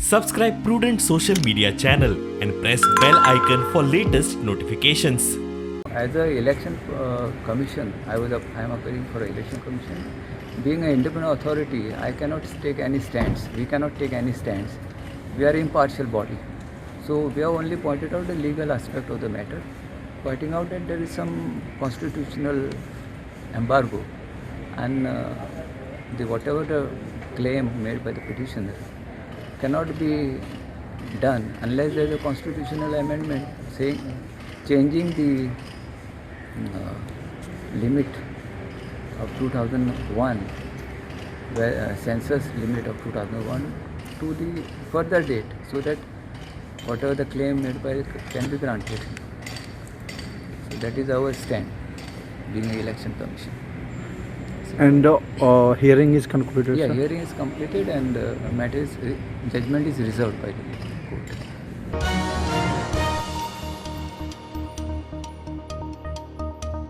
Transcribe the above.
Subscribe Prudent social media channel and press bell icon for latest notifications. As a election commission, I am appearing for election commission. Being an independent authority, I cannot take any stands. We cannot take any stands. We are impartial body. So we have only pointed out the legal aspect of the matter, pointing out that there is some constitutional embargo, and whatever the claim made by the petitioner cannot be done unless there is a constitutional amendment saying changing the limit of 2001, census limit of 2001 to the further date, so that whatever the claim made by can be granted. So that is our stand, being an election commission. And hearing is concluded. Yeah, sir? hearing is completed and judgment is reserved by the court.